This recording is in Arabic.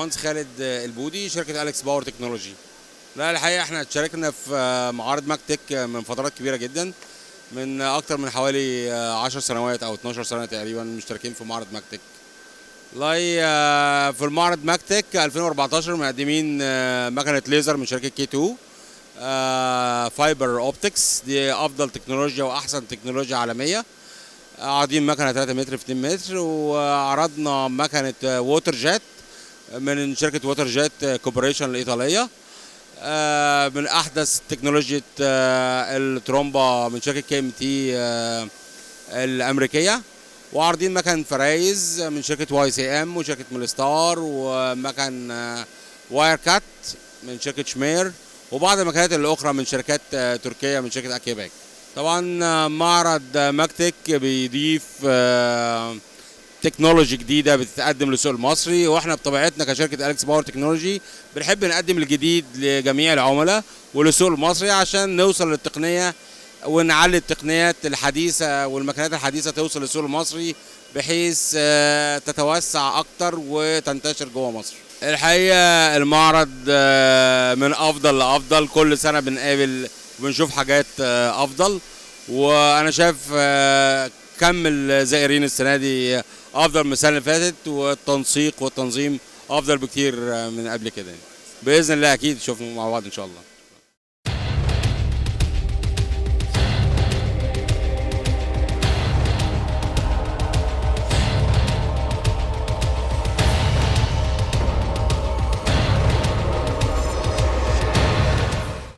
مهندس خالد البودي، شركة أليكس باور تكنولوجي. لا الحقيقة احنا اتشاركنا في معارض ماكتك من فترات كبيرة جدا، من أكتر من حوالي 10 سنوات أو 12 سنة تقريبا مشتركين في معرض ماكتك. والله في المعرض ماكتك 2014 مقدمين مكنة ليزر من شركة كي 2 فايبر اوبتكس، دي أفضل تكنولوجيا وأحسن تكنولوجيا عالمية. عارضين مكنة 3 متر في 2 متر، وعرضنا مكنة ووتر جيت من شركة ووتر جيت كوبريشن الإيطالية، من أحدث تكنولوجيا الترومبا من شركة كي ام تي الأمريكية. وعارضين مكن فرايز من شركة واي سي ام وشركة مولستار، ومكن واير كات من شركة شمير، وبعض المكنات الأخرى من شركات تركية من شركة أكيباك. طبعا معرض ماكتك بيضيف تكنولوجي جديده بتتقدم للسوق المصري، واحنا بطبيعتنا كشركه أليكس باور تكنولوجي بنحب نقدم الجديد لجميع العملاء وللسوق المصري عشان نوصل للتقنيه ونعلي التقنيات الحديثه والمكنات الحديثه توصل للسوق المصري بحيث تتوسع اكتر وتنتشر جوه مصر. الحقيقه المعرض من افضل لافضل، كل سنه بنقابل وبنشوف حاجات افضل، وانا شايف كم الزائرين السنه دي افضل من السنه اللي فاتت، والتنسيق والتنظيم افضل بكتير من قبل كده. باذن الله اكيد نشوفهم مع بعض ان شاء الله.